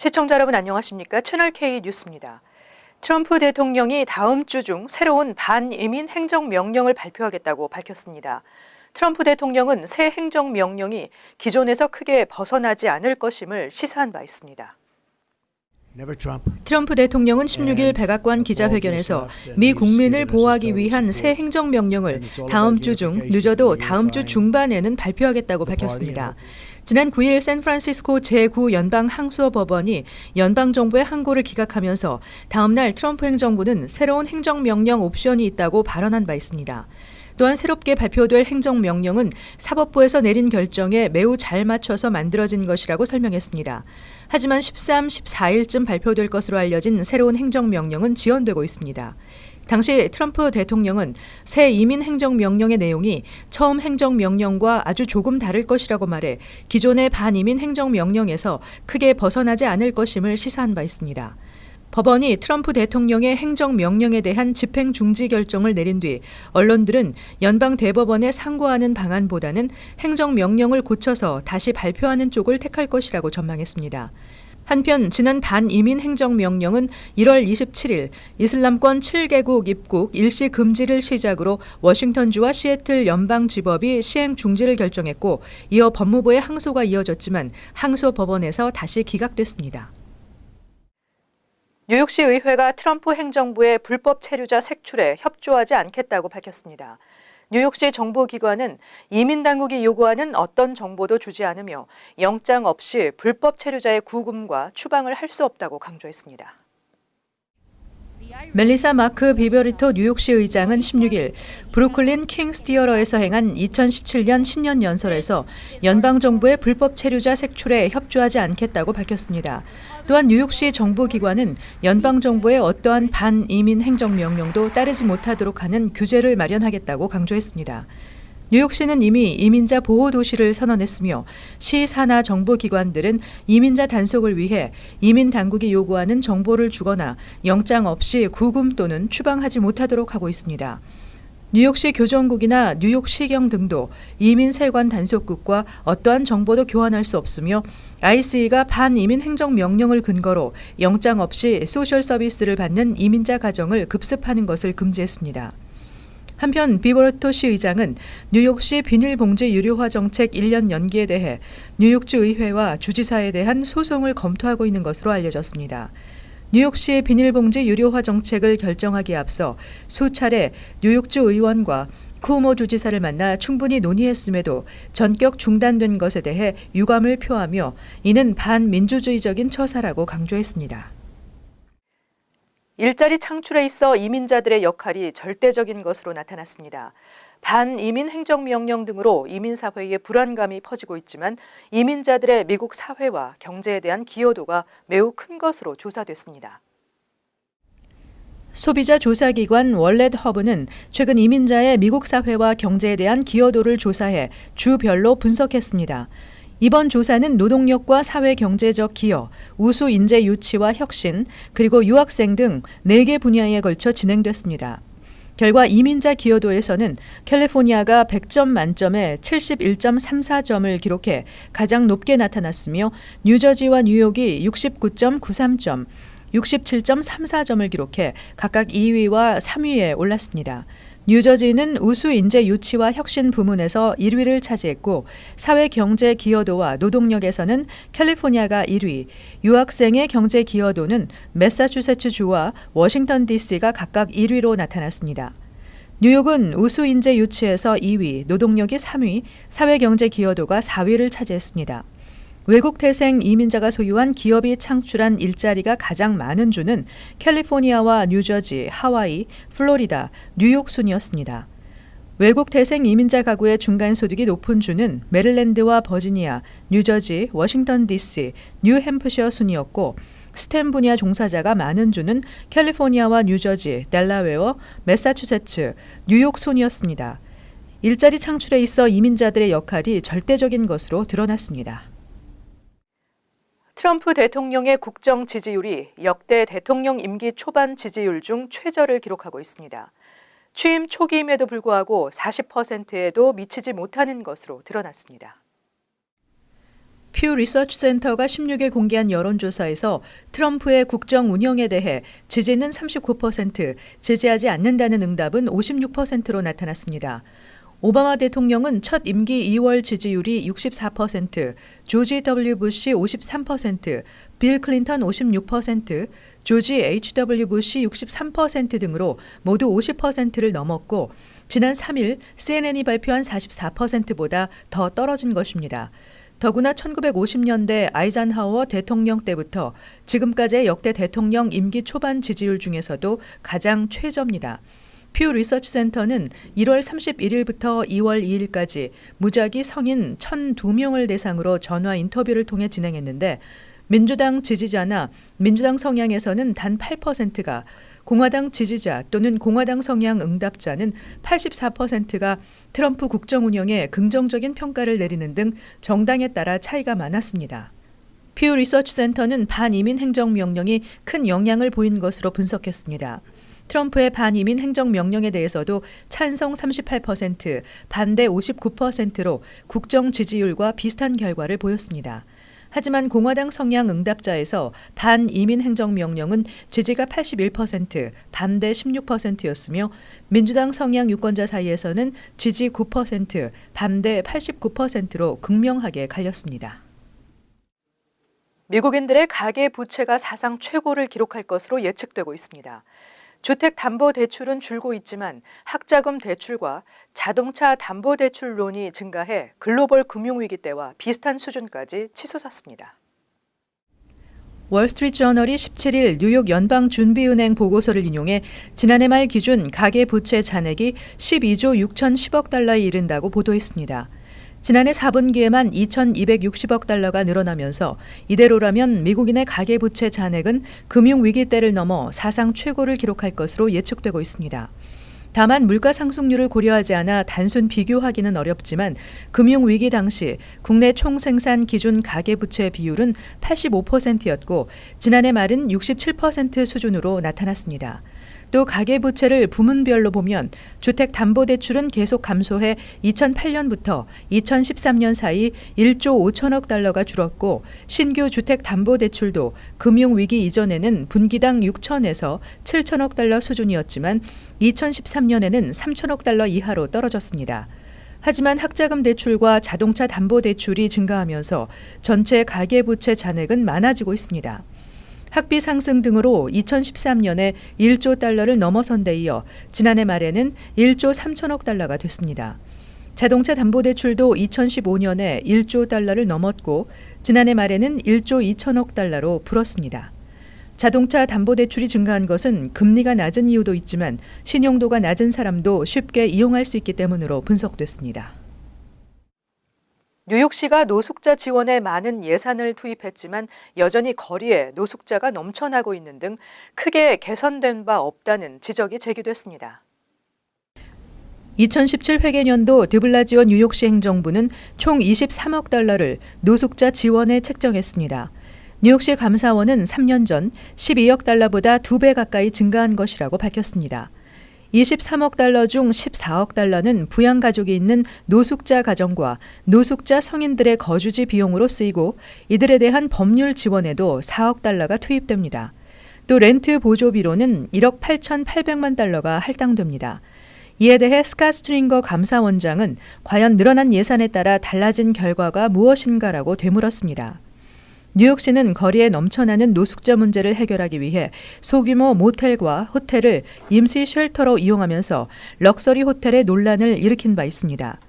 시청자 여러분 안녕하십니까? 채널K 뉴스입니다. 트럼프 대통령이 다음 주 중 새로운 반이민 행정명령을 발표하겠다고 밝혔습니다. 트럼프 대통령은 새 행정명령이 기존에서 크게 벗어나지 않을 것임을 시사한 바 있습니다. 트럼프 대통령은 16일 백악관 기자회견에서 미 국민을 보호하기 위한 새 행정명령을 다음 주 중 늦어도 다음 주 중반에는 발표하겠다고 밝혔습니다. 지난 9일 샌프란시스코 제9연방항소법원이 연방정부의 항고를 기각하면서 다음 날 트럼프 행정부는 새로운 행정명령 옵션이 있다고 발언한 바 있습니다. 또한 새롭게 발표될 행정명령은 사법부에서 내린 결정에 매우 잘 맞춰서 만들어진 것이라고 설명했습니다. 하지만 13, 14일쯤 발표될 것으로 알려진 새로운 행정명령은 지연되고 있습니다. 당시 트럼프 대통령은 새 이민 행정명령의 내용이 처음 행정명령과 아주 조금 다를 것이라고 말해 기존의 반이민 행정명령에서 크게 벗어나지 않을 것임을 시사한 바 있습니다. 법원이 트럼프 대통령의 행정명령에 대한 집행 중지 결정을 내린 뒤 언론들은 연방 대법원에 상고하는 방안보다는 행정명령을 고쳐서 다시 발표하는 쪽을 택할 것이라고 전망했습니다. 한편 지난 반이민 행정명령은 1월 27일 이슬람권 7개국 입국 일시 금지를 시작으로 워싱턴주와 시애틀 연방지법이 시행 중지를 결정했고 이어 법무부의 항소가 이어졌지만 항소법원에서 다시 기각됐습니다. 뉴욕시 의회가 트럼프 행정부의 불법 체류자 색출에 협조하지 않겠다고 밝혔습니다. 뉴욕시 정부기관은 이민당국이 요구하는 어떤 정보도 주지 않으며 영장 없이 불법 체류자의 구금과 추방을 할 수 없다고 강조했습니다. 멜리사 마크 비버리토 뉴욕시 의장은 16일 브루클린 킹스 티어러에서 행한 2017년 신년 연설에서 연방정부의 불법 체류자 색출에 협조하지 않겠다고 밝혔습니다. 또한 뉴욕시 정부기관은 연방정부의 어떠한 반이민 행정명령도 따르지 못하도록 하는 규제를 마련하겠다고 강조했습니다. 뉴욕시는 이미 이민자 보호도시를 선언했으며 시 산하 정부기관들은 이민자 단속을 위해 이민 당국이 요구하는 정보를 주거나 영장 없이 구금 또는 추방하지 못하도록 하고 있습니다. 뉴욕시 교정국이나 뉴욕시경 등도 이민 세관 단속국과 어떠한 정보도 교환할 수 없으며 ICE가 반이민 행정명령을 근거로 영장 없이 소셜 서비스를 받는 이민자 가정을 급습하는 것을 금지했습니다. 한편 비버리토 시 의장은 뉴욕시 비닐봉지 유료화 정책 1년 연기에 대해 뉴욕주 의회와 주지사에 대한 소송을 검토하고 있는 것으로 알려졌습니다. 뉴욕시의 비닐봉지 유료화 정책을 결정하기에 앞서 수차례 뉴욕주 의원과 쿠오모 주지사를 만나 충분히 논의했음에도 전격 중단된 것에 대해 유감을 표하며 이는 반민주주의적인 처사라고 강조했습니다. 일자리 창출에 있어 이민자들의 역할이 절대적인 것으로 나타났습니다. 반이민 행정명령 등으로 이민사회에 불안감이 퍼지고 있지만 이민자들의 미국 사회와 경제에 대한 기여도가 매우 큰 것으로 조사됐습니다. 소비자 조사기관 월렛 허브는 최근 이민자의 미국 사회와 경제에 대한 기여도를 조사해 주별로 분석했습니다. 이번 조사는 노동력과 사회-경제적 기여, 우수 인재 유치와 혁신, 그리고 유학생 등 4개 분야에 걸쳐 진행됐습니다. 결과 이민자 기여도에서는 캘리포니아가 100점 만점에 71.34점을 기록해 가장 높게 나타났으며 뉴저지와 뉴욕이 69.93점, 67.34점을 기록해 각각 2위와 3위에 올랐습니다. 뉴저지는 우수 인재 유치와 혁신 부문에서 1위를 차지했고 사회 경제 기여도와 노동력에서는 캘리포니아가 1위, 유학생의 경제 기여도는 매사추세츠주와 워싱턴 DC가 각각 1위로 나타났습니다. 뉴욕은 우수 인재 유치에서 2위, 노동력이 3위, 사회 경제 기여도가 4위를 차지했습니다. 외국 태생 이민자가 소유한 기업이 창출한 일자리가 가장 많은 주는 캘리포니아와 뉴저지, 하와이, 플로리다, 뉴욕 순이었습니다. 외국 태생 이민자 가구의 중간 소득이 높은 주는 메릴랜드와 버지니아, 뉴저지, 워싱턴 DC, 뉴햄프셔 순이었고 스템 분야 종사자가 많은 주는 캘리포니아와 뉴저지, 델라웨어, 매사추세츠, 뉴욕 순이었습니다. 일자리 창출에 있어 이민자들의 역할이 절대적인 것으로 드러났습니다. 트럼프 대통령의 국정 지지율이 역대 대통령 임기 초반 지지율 중 최저를 기록하고 있습니다. 취임 초기임에도 불구하고 40%에도 미치지 못하는 것으로 드러났습니다. 퓨 리서치 센터가 16일 공개한 여론조사에서 트럼프의 국정 운영에 대해 지지는 39%, 지지하지 않는다는 응답은 56%로 나타났습니다. 오바마 대통령은 첫 임기 2월 지지율이 64%, 조지 W. 부시 53%, 빌 클린턴 56%, 조지 H.W. 부시 63% 등으로 모두 50%를 넘었고 지난 3일 CNN이 발표한 44%보다 더 떨어진 것입니다. 더구나 1950년대 아이젠하워 대통령 때부터 지금까지의 역대 대통령 임기 초반 지지율 중에서도 가장 최저입니다. 퓨 리서치 센터는 1월 31일부터 2월 2일까지 무작위 성인 1,002명을 대상으로 전화 인터뷰를 통해 진행했는데 민주당 지지자나 민주당 성향에서는 단 8%가, 공화당 지지자 또는 공화당 성향 응답자는 84%가 트럼프 국정 운영에 긍정적인 평가를 내리는 등 정당에 따라 차이가 많았습니다. 퓨 리서치 센터는 반이민 행정명령이 큰 영향을 보인 것으로 분석했습니다. 트럼프의 반이민 행정명령에 대해서도 찬성 38%, 반대 59%로 국정 지지율과 비슷한 결과를 보였습니다. 하지만 공화당 성향 응답자에서 반이민 행정명령은 지지가 81%, 반대 16%였으며 민주당 성향 유권자 사이에서는 지지 9%, 반대 89%로 극명하게 갈렸습니다. 미국인들의 가계 부채가 사상 최고를 기록할 것으로 예측되고 있습니다. 주택담보대출은 줄고 있지만 학자금 대출과 자동차 담보대출론이 증가해 글로벌 금융위기 때와 비슷한 수준까지 치솟았습니다. 월스트리트저널이 17일 뉴욕 연방준비은행 보고서를 인용해 지난해 말 기준 가계부채 잔액이 12조 6,010억 달러에 이른다고 보도했습니다. 지난해 4분기에만 2,260억 달러가 늘어나면서 이대로라면 미국인의 가계부채 잔액은 금융위기 때를 넘어 사상 최고를 기록할 것으로 예측되고 있습니다. 다만 물가 상승률을 고려하지 않아 단순 비교하기는 어렵지만 금융위기 당시 국내 총생산 기준 가계부채 비율은 85%였고 지난해 말은 67% 수준으로 나타났습니다. 또 가계부채를 부문별로 보면 주택담보대출은 계속 감소해 2008년부터 2013년 사이 1조 5천억 달러가 줄었고 신규 주택담보대출도 금융위기 이전에는 분기당 6천에서 7천억 달러 수준이었지만 2013년에는 3천억 달러 이하로 떨어졌습니다. 하지만 학자금 대출과 자동차 담보대출이 증가하면서 전체 가계부채 잔액은 많아지고 있습니다. 학비 상승 등으로 2013년에 1조 달러를 넘어선 데 이어 지난해 말에는 1조 3천억 달러가 됐습니다. 자동차 담보대출도 2015년에 1조 달러를 넘었고 지난해 말에는 1조 2천억 달러로 불었습니다. 자동차 담보대출이 증가한 것은 금리가 낮은 이유도 있지만 신용도가 낮은 사람도 쉽게 이용할 수 있기 때문으로 분석됐습니다. 뉴욕시가 노숙자 지원에 많은 예산을 투입했지만 여전히 거리에 노숙자가 넘쳐나고 있는 등 크게 개선된 바 없다는 지적이 제기됐습니다. 2017 회계년도 드블라지오 뉴욕시 행정부는 총 23억 달러를 노숙자 지원에 책정했습니다. 뉴욕시 감사원은 3년 전 12억 달러보다 2배 가까이 증가한 것이라고 밝혔습니다. 23억 달러 중 14억 달러는 부양가족이 있는 노숙자 가정과 노숙자 성인들의 거주지 비용으로 쓰이고 이들에 대한 법률 지원에도 4억 달러가 투입됩니다. 또 렌트 보조비로는 1억 8,800만 달러가 할당됩니다. 이에 대해 스캇 스트링거 감사원장은 과연 늘어난 예산에 따라 달라진 결과가 무엇인가라고 되물었습니다. 뉴욕시는 거리에 넘쳐나는 노숙자 문제를 해결하기 위해 소규모 모텔과 호텔을 임시 쉘터로 이용하면서 럭셔리 호텔의 논란을 일으킨 바 있습니다.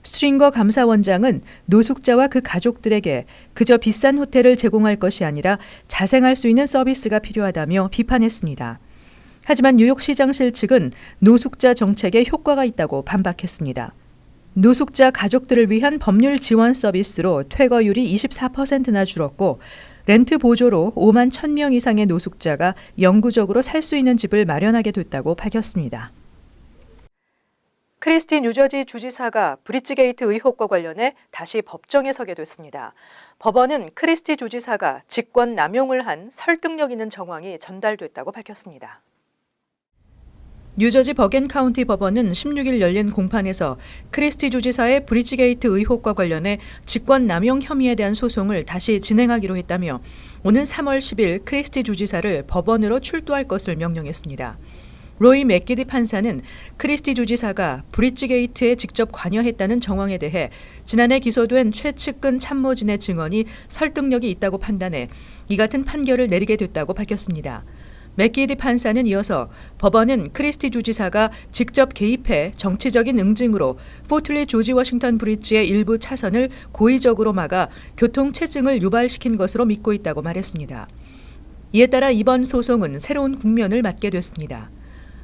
스트링거 감사원장은 노숙자와 그 가족들에게 그저 비싼 호텔을 제공할 것이 아니라 자생할 수 있는 서비스가 필요하다며 비판했습니다. 하지만 뉴욕시장실 측은 노숙자 정책에 효과가 있다고 반박했습니다. 노숙자 가족들을 위한 법률 지원 서비스로 퇴거율이 24%나 줄었고 렌트 보조로 5만 1,000명 이상의 노숙자가 영구적으로 살 수 있는 집을 마련하게 됐다고 밝혔습니다. 크리스티 뉴저지 주지사가 브릿지게이트 의혹과 관련해 다시 법정에 서게 됐습니다. 법원은 크리스티 주지사가 직권 남용을 한 설득력 있는 정황이 전달됐다고 밝혔습니다. 뉴저지 버겐 카운티 법원은 16일 열린 공판에서 크리스티 주지사의 브리지게이트 의혹과 관련해 직권남용 혐의에 대한 소송을 다시 진행하기로 했다며 오는 3월 10일 크리스티 주지사를 법원으로 출두할 것을 명령했습니다. 로이 맥기디 판사는 크리스티 주지사가 브리지게이트에 직접 관여했다는 정황에 대해 지난해 기소된 최측근 참모진의 증언이 설득력이 있다고 판단해 이 같은 판결을 내리게 됐다고 밝혔습니다. 맥기디 판사는 이어서 법원은 크리스티 주지사가 직접 개입해 정치적인 응징으로 포틀리 조지 워싱턴 브리지의 일부 차선을 고의적으로 막아 교통 체증을 유발시킨 것으로 믿고 있다고 말했습니다. 이에 따라 이번 소송은 새로운 국면을 맞게 됐습니다.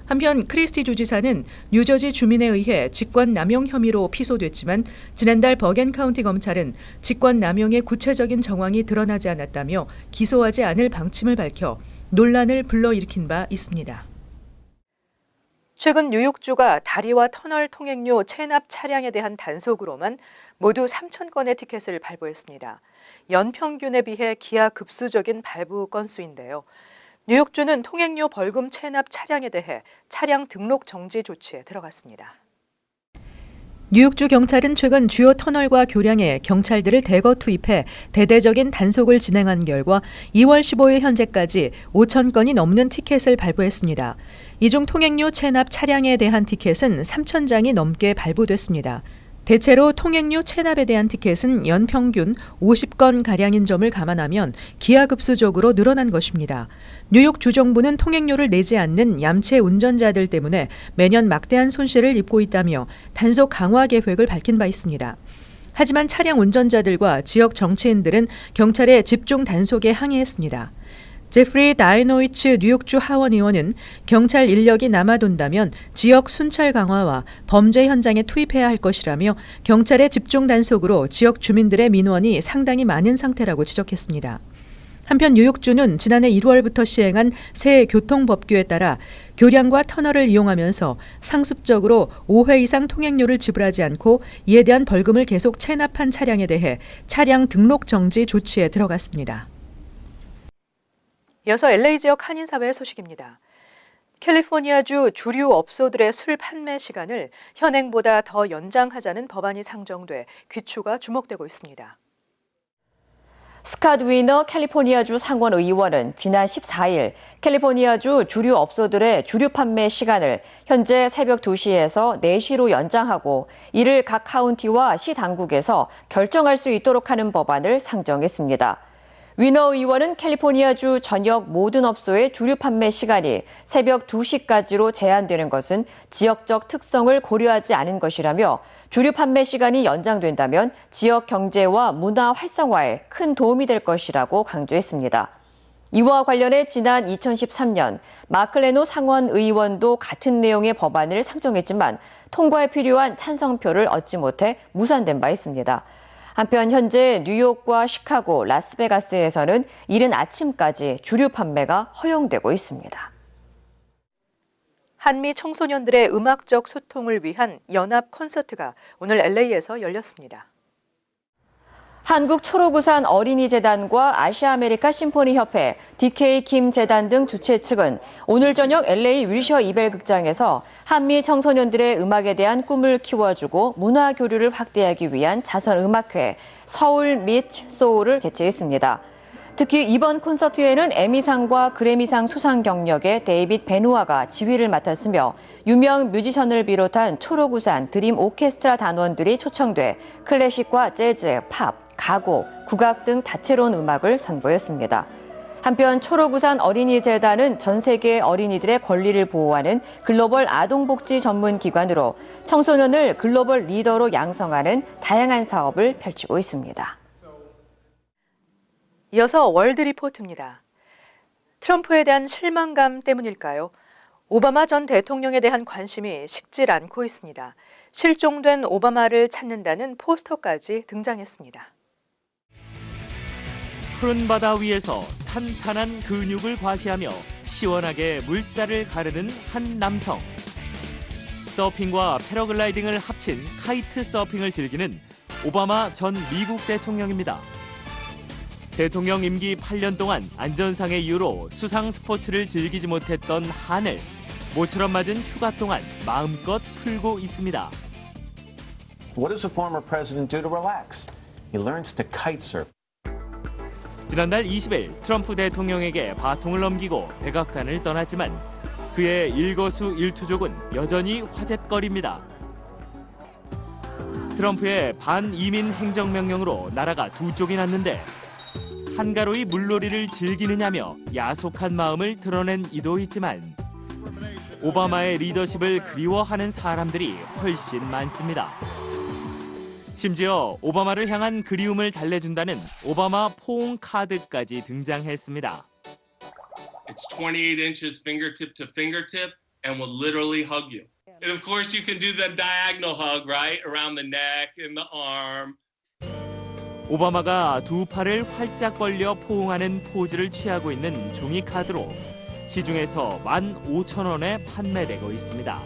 한편 크리스티 주지사는 뉴저지 주민에 의해 직권남용 혐의로 피소됐지만 지난달 버겐 카운티 검찰은 직권남용의 구체적인 정황이 드러나지 않았다며 기소하지 않을 방침을 밝혀 논란을 불러일으킨 바 있습니다. 최근 뉴욕주가 다리와 터널 통행료 체납 차량에 대한 단속으로만 모두 3,000건의 티켓을 발부했습니다. 연평균에 비해 기하급수적인 발부 건수인데요. 뉴욕주는 통행료 벌금 체납 차량에 대해 차량 등록 정지 조치에 들어갔습니다. 뉴욕주 경찰은 최근 주요 터널과 교량에 경찰들을 대거 투입해 대대적인 단속을 진행한 결과 2월 15일 현재까지 5,000건이 넘는 티켓을 발부했습니다. 이 중 통행료 체납 차량에 대한 티켓은 3,000장이 넘게 발부됐습니다. 대체로 통행료 체납에 대한 티켓은 연평균 50건가량인 점을 감안하면 기하급수적으로 늘어난 것입니다. 뉴욕 주정부는 통행료를 내지 않는 얌체 운전자들 때문에 매년 막대한 손실을 입고 있다며 단속 강화 계획을 밝힌 바 있습니다. 하지만 차량 운전자들과 지역 정치인들은 경찰의 집중 단속에 항의했습니다. 제프리 다이노이츠 뉴욕주 하원 의원은 경찰 인력이 남아돈다면 지역 순찰 강화와 범죄 현장에 투입해야 할 것이라며 경찰의 집중 단속으로 지역 주민들의 민원이 상당히 많은 상태라고 지적했습니다. 한편 뉴욕주는 지난해 1월부터 시행한 새 교통법규에 따라 교량과 터널을 이용하면서 상습적으로 5회 이상 통행료를 지불하지 않고 이에 대한 벌금을 계속 체납한 차량에 대해 차량 등록 정지 조치에 들어갔습니다. 이어서 LA 지역 한인사회 소식입니다. 캘리포니아주 주류 업소들의 술 판매 시간을 현행보다 더 연장하자는 법안이 상정돼 귀추가 주목되고 있습니다. 스캇 위너 캘리포니아주 상원 의원은 지난 14일 캘리포니아주 주류 업소들의 주류 판매 시간을 현재 새벽 2시에서 4시로 연장하고 이를 각 카운티와 시 당국에서 결정할 수 있도록 하는 법안을 상정했습니다. 위너 의원은 캘리포니아주 전역 모든 업소의 주류 판매 시간이 새벽 2시까지로 제한되는 것은 지역적 특성을 고려하지 않은 것이라며 주류 판매 시간이 연장된다면 지역 경제와 문화 활성화에 큰 도움이 될 것이라고 강조했습니다. 이와 관련해 지난 2013년 마클레노 상원 의원도 같은 내용의 법안을 상정했지만 통과에 필요한 찬성표를 얻지 못해 무산된 바 있습니다. 한편 현재 뉴욕과 시카고, 라스베가스에서는 이른 아침까지 주류 판매가 허용되고 있습니다. 한미 청소년들의 음악적 소통을 위한 연합 콘서트가 오늘 LA에서 열렸습니다. 한국초록우산 어린이재단과 아시아아메리카 심포니협회, DK 킴 재단 등 주최 측은 오늘 저녁 LA 윌셔 이벨 극장에서 한미 청소년들의 음악에 대한 꿈을 키워주고 문화 교류를 확대하기 위한 자선음악회 서울 밋 소울을 개최했습니다. 특히 이번 콘서트에는 에미상과 그래미상 수상 경력의 데이빗 베누아가 지휘를 맡았으며 유명 뮤지션을 비롯한 초록우산 드림 오케스트라 단원들이 초청돼 클래식과 재즈, 팝, 가곡, 국악 등 다채로운 음악을 선보였습니다. 한편 초록우산 어린이재단은 전 세계 어린이들의 권리를 보호하는 글로벌 아동복지 전문 기관으로 청소년을 글로벌 리더로 양성하는 다양한 사업을 펼치고 있습니다. 이어서 월드 리포트입니다. 트럼프에 대한 실망감 때문일까요? 오바마 전 대통령에 대한 관심이 식질 않고 있습니다. 실종된 오바마를 찾는다는 포스터까지 등장했습니다. 푸른 바다 위에서 탄탄한 근육을 과시하며 시원하게 물살을 가르는 한 남성. 서핑과 패러글라이딩을 합친 카이트 서핑을 즐기는 오바마 전 미국 대통령입니다. 대통령 임기 8년 동안 안전상의 이유로 수상 스포츠를 즐기지 못했던 한을 모처럼 맞은 휴가 동안 마음껏 풀고 있습니다. What does a former president do to relax? He learns to kite surf. 지난달 20일 트럼프 대통령에게 바통을 넘기고 백악관을 떠났지만 그의 일거수일투족은 여전히 화제거리입니다. 트럼프의 반이민 행정명령으로 나라가 두 쪽이 났는데 한가로이 물놀이를 즐기느냐며 야속한 마음을 드러낸 이도 있지만 오바마의 리더십을 그리워하는 사람들이 훨씬 많습니다. 심지어 오바마를 향한 그리움을 달래준다는 오바마 포옹 카드까지 등장했습니다. It's 28 inches fingertip to fingertip and will literally hug you. And of course you can do the diagonal hug, right? Around the neck and the arm. 오바마가 두 팔을 활짝 벌려 포옹하는 포즈를 취하고 있는 종이 카드로 시중에서 15,000원에 판매되고 있습니다.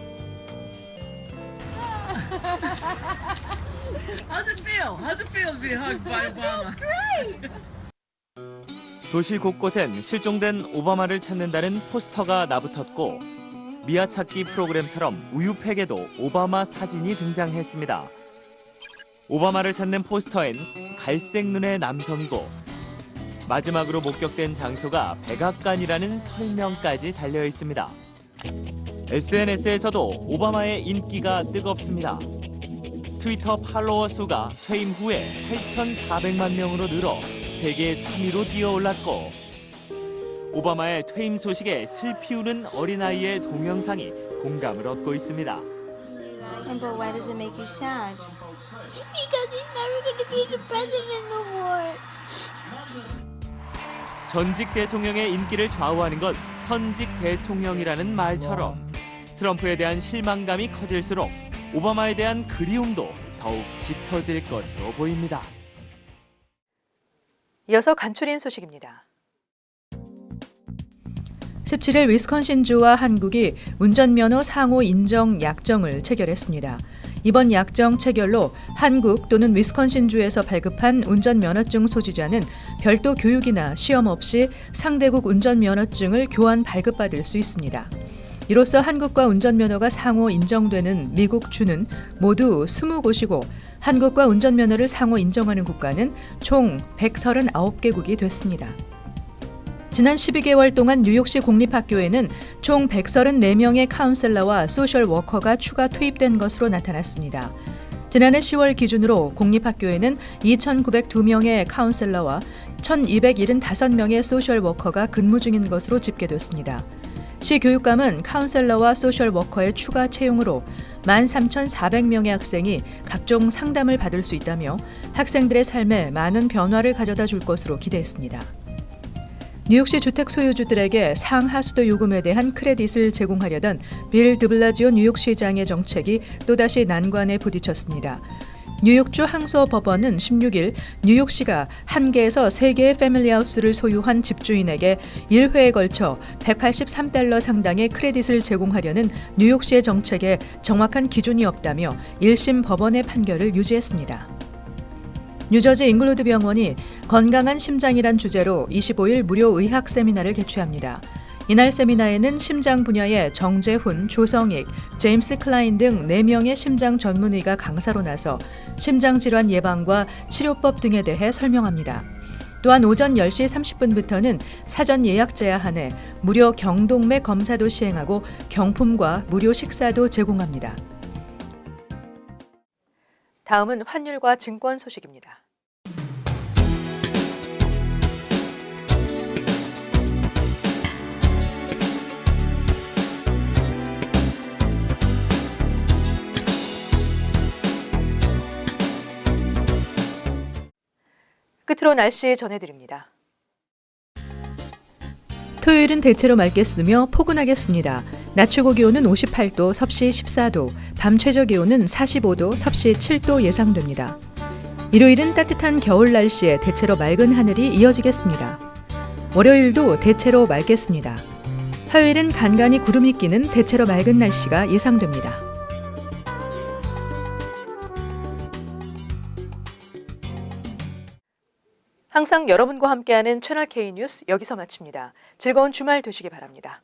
How's it feel? How's it feel to be hugged by Obama? 도시 곳곳엔 실종된 오바마를 찾는다는 포스터가 나붙었고 미아 찾기 프로그램처럼 우유팩에도 오바마 사진이 등장했습니다. 오바마를 찾는 포스터엔 갈색 눈의 남성이고 마지막으로 목격된 장소가 백악관이라는 설명까지 달려 있습니다. SNS에서도 오바마의 인기가 뜨겁습니다. 트위터 팔로워 수가 퇴임 후에 8,400만 명으로 늘어 세계 3위로 뛰어올랐고 오바마의 퇴임 소식에 슬피 우는 어린아이의 동영상이 공감을 얻고 있습니다. But why does it make you sad? Because he's never going to be the president no more. 전직 대통령의 인기를 좌우하는 건 현직 대통령이라는 말처럼 트럼프에 대한 실망감이 커질수록 오바마에 대한 그리움도 더욱 짙어질 것으로 보입니다. 이어서 간추린 소식입니다. 17일 위스콘신주와 한국이 운전면허 상호 인정 약정을 체결했습니다. 이번 약정 체결로 한국 또는 위스콘신주에서 발급한 운전면허증 소지자는 별도 교육이나 시험 없이 상대국 운전면허증을 교환 발급받을 수 있습니다. 이로써 한국과 운전면허가 상호 인정되는 미국 주는 모두 20곳이고 한국과 운전면허를 상호 인정하는 국가는 총 139개국이 됐습니다. 지난 12개월 동안 뉴욕시 공립학교에는 총 134명의 카운셀러와 소셜워커가 추가 투입된 것으로 나타났습니다. 지난해 10월 기준으로 공립학교에는 2,902명의 카운셀러와 1,275명의 소셜워커가 근무 중인 것으로 집계됐습니다. 시 교육감은 카운셀러와 소셜워커의 추가 채용으로 13,400명의 학생이 각종 상담을 받을 수 있다며 학생들의 삶에 많은 변화를 가져다 줄 것으로 기대했습니다. 뉴욕시 주택 소유주들에게 상하수도 요금에 대한 크레딧을 제공하려던 빌 드블라지오 뉴욕시장의 정책이 또다시 난관에 부딪혔습니다. 뉴욕주 항소법원은 16일 뉴욕시가 1개에서 3개의 패밀리하우스를 소유한 집주인에게 1회에 걸쳐 $183 상당의 크레딧을 제공하려는 뉴욕시의 정책에 정확한 기준이 없다며 1심 법원의 판결을 유지했습니다. 뉴저지 잉글우드 병원이 건강한 심장이란 주제로 25일 무료 의학 세미나를 개최합니다. 이날 세미나에는 심장 분야의 정재훈, 조성익, 제임스 클라인 등 4명의 심장 전문의가 강사로 나서 심장질환 예방과 치료법 등에 대해 설명합니다. 또한 오전 10시 30분부터는 사전 예약 제한해 무료 경동맥 검사도 시행하고 경품과 무료 식사도 제공합니다. 다음은 환율과 증권 소식입니다. 끝으로 날씨 전해드립니다. 토요일은 대체로 맑겠으며 포근하겠습니다. 낮 최고 기온은 58도, 섭씨 14도, 밤 최저 기온은 45도, 섭씨 7도 예상됩니다. 일요일은 따뜻한 겨울 날씨에 대체로 맑은 하늘이 이어지겠습니다. 월요일도 대체로 맑겠습니다. 화요일은 간간히 구름이 끼는 대체로 맑은 날씨가 예상됩니다. 항상 여러분과 함께하는 채널 K 뉴스 여기서 마칩니다. 즐거운 주말 되시기 바랍니다.